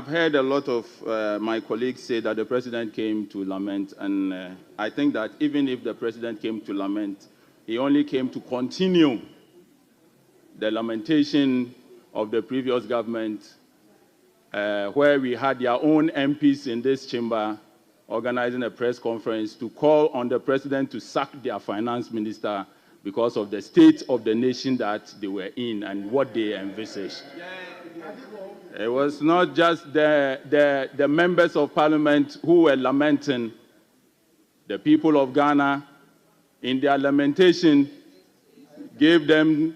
I've heard a lot of my colleagues say that the president came to lament, and I think that even if the president came to lament, he only came to continue the lamentation of the previous government, where we had their own MPs in this chamber organizing a press conference to call on the president to sack their finance minister because of the state of the nation that they were in and what they envisaged. It was not just the members of parliament who were lamenting. The people of Ghana, in their lamentation, gave them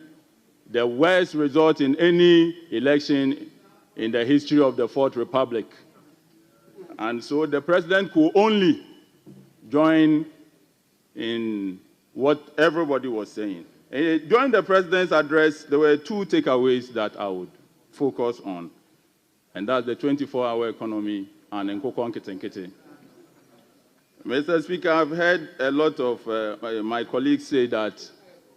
the worst result in any election in the history of the Fourth Republic. And so the president could only join in what everybody was saying. During the president's address, there were two takeaways that I would focus on, and that's the 24-hour economy and Nkete. Mr. Speaker, I've heard a lot of my colleagues say that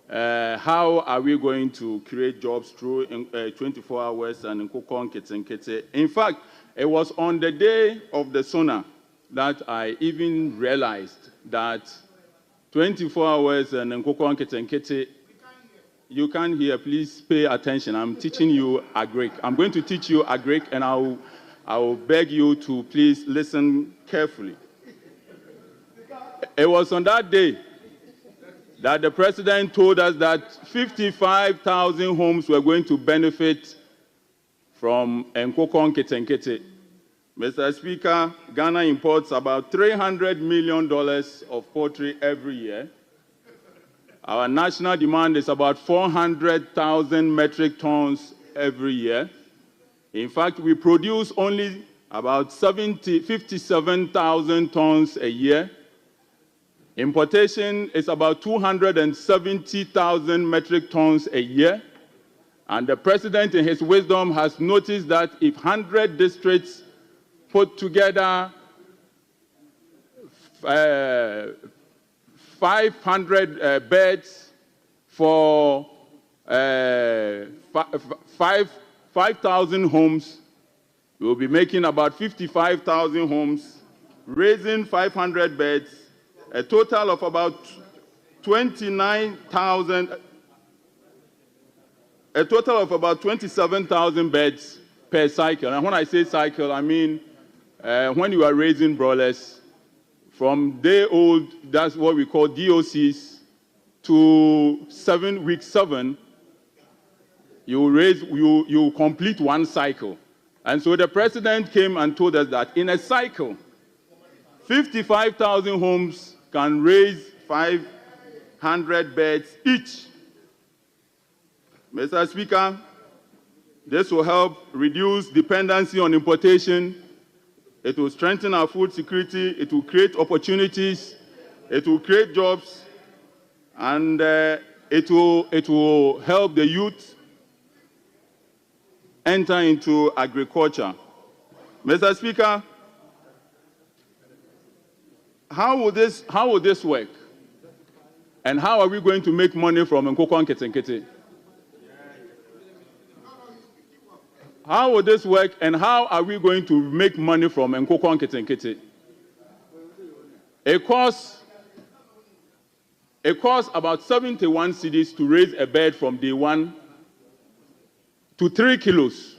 how are we going to create jobs through 24 hours and Nkete. In fact, it was on the day of the SONA that I even realized that 24 hours and Nkete. You can't hear, please pay attention. I'm teaching you Agric. I'm going to teach you Agric, and I will beg you to please listen carefully. It was on that day that the president told us that 55,000 homes were going to benefit from Nkete. Mr. Speaker, Ghana imports about $300 million of poultry every year. Our national demand is about 400,000 metric tons every year. In fact, we produce only about 57,000 tons a year. Importation is about 270,000 metric tons a year. And the president, in his wisdom, has noticed that if 100 districts put together 500 beds for 5,000 homes, we will be making about 55,000 homes, raising 500 beds, a total of about 27,000 beds per cycle. And when I say cycle, I mean when you are raising broilers, from day old, that's what we call DOCs, to week 7, you complete one cycle. And so the president came and told us that in a cycle, 55,000 homes can raise 500 beds each. Mr. Speaker, this will help reduce dependency on importation. It will strengthen our food security. It will create opportunities. It will create jobs. And it will help the youth enter into agriculture. Mr. Speaker, how will this work? And how are we going to make money from Nkete? How will this work, and how are we going to make money from Nkete? It costs about 71 cedis to raise a bed from day 1 to 3 kilos.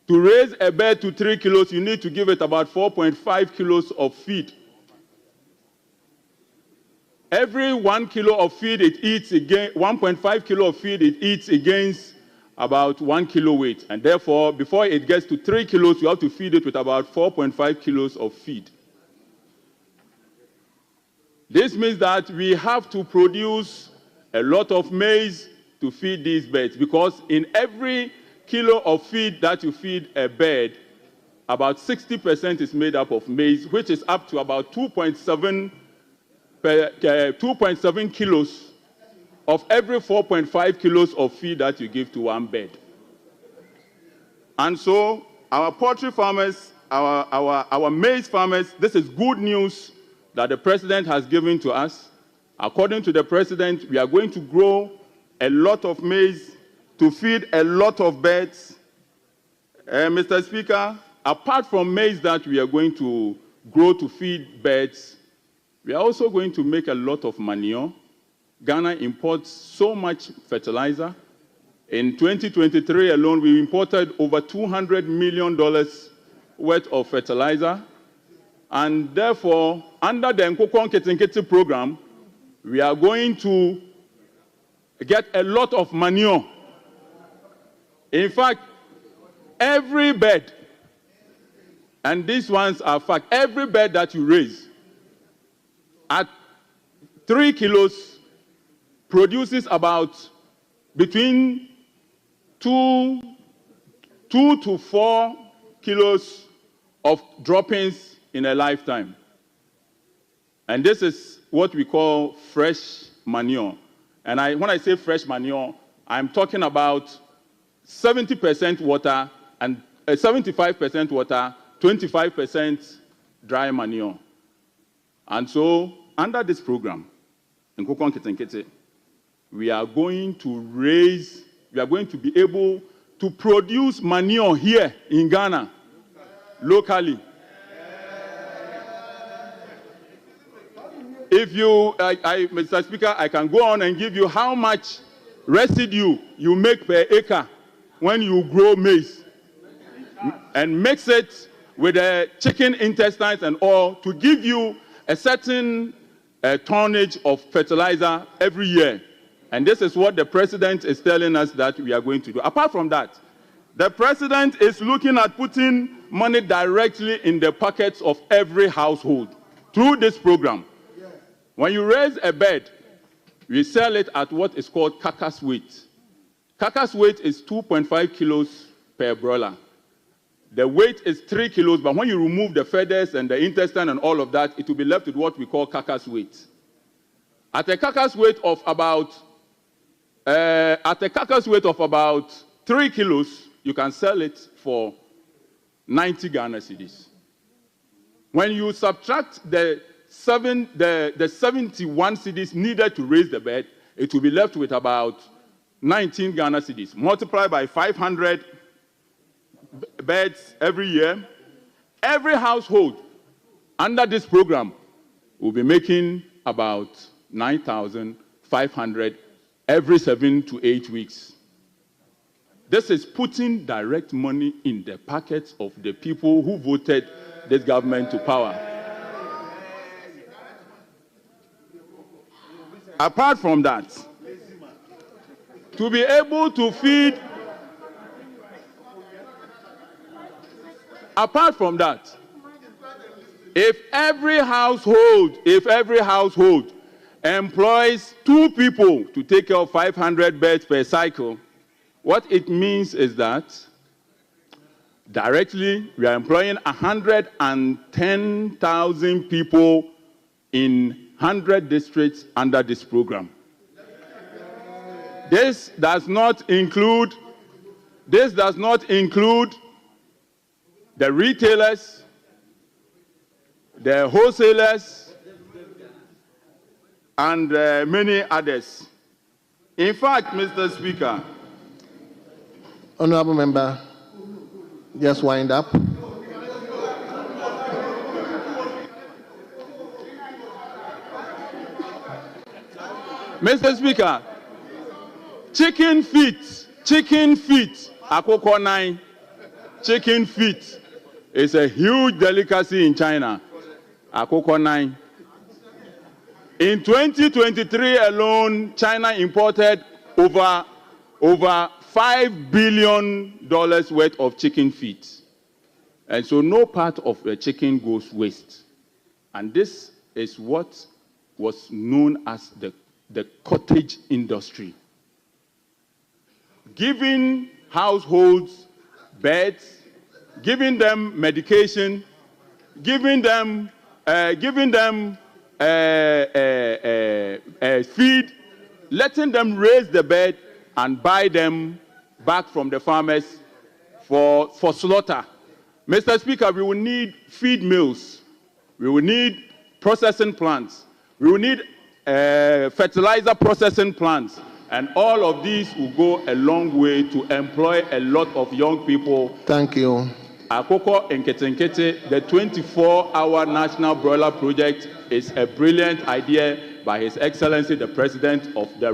To raise a bed to 3 kilos, you need to give it about 4.5 kilos of feed. Every 1 kilo of feed it eats again, 1.5 kilo of feed it eats against about 1 kilo weight. And therefore, before it gets to 3 kilos, you have to feed it with about 4.5 kilos of feed. This means that we have to produce a lot of maize to feed these birds, because in every kilo of feed that you feed a bird, about 60% is made up of maize, which is up to about 2.7 kilos of every 4.5 kilos of feed that you give to one bird. And so our poultry farmers, our maize farmers, this is good news that the president has given to us. According to the president, we are going to grow a lot of maize to feed a lot of birds. Mr. Speaker, apart from maize that we are going to grow to feed birds, we are also going to make a lot of manure. Ghana imports so much fertilizer. In 2023 alone, we imported over $200 million worth of fertilizer. And therefore, under the Nkete program, we are going to get a lot of manure. In fact, every bed, and these ones are fact, every bed that you raise at 3 kilos produces about between 2 to 4 kilos of droppings in a lifetime. And this is what we call fresh manure. And when I say fresh manure, I'm talking about 70% water and 75% water, 25% dry manure. And so, under this program, in Nkete, we are going to be able to produce manure here in Ghana, locally. If you, Mr. Speaker, I can go on and give you how much residue you make per acre when you grow maize and mix it with the chicken intestines and all to give you a certain tonnage of fertilizer every year. And this is what the president is telling us that we are going to do. Apart from that, the president is looking at putting money directly in the pockets of every household through this program. When you raise a bird, we sell it at what is called carcass weight. Carcass weight is 2.5 kilos per broiler. The weight is 3 kilos, but when you remove the feathers and the intestine and all of that, it will be left with what we call carcass weight. At a carcass weight of about 3 kilos, you can sell it for 90 Ghana cedis. When you subtract the 71 cedis needed to raise the bed, it will be left with about 19 Ghana cedis. Multiply by 500 beds every year. Every household under this program will be making about 9,500 every 7 to 8 weeks. This is putting direct money in the pockets of the people who voted this government to power. Apart from that, to be able to feed, apart from that, if every household employs 2 people to take care of 500 beds per cycle, what it means is that directly we are employing 110,000 people in 100 districts under this program. This does not include the retailers, the wholesalers, and many others. In fact, Mr. Speaker, Honorable Member, just wind up. Mr. Speaker, chicken feet, akoko nine, chicken feet is a huge delicacy in China. Akoko nine. In 2023 alone, China imported over $5 billion worth of chicken feet. And so no part of the chicken goes waste. And this is what was known as the cottage industry. Giving households beds, giving them medication, giving them feed, letting them raise the bed and buy them back from the farmers for slaughter. Mr. Speaker, we will need feed mills. We will need processing plants. We will need fertilizer processing plants. And all of these will go a long way to employ a lot of young people. Thank you. Akoko Nkete, the 24-hour national broiler project is a brilliant idea by His Excellency, the President of the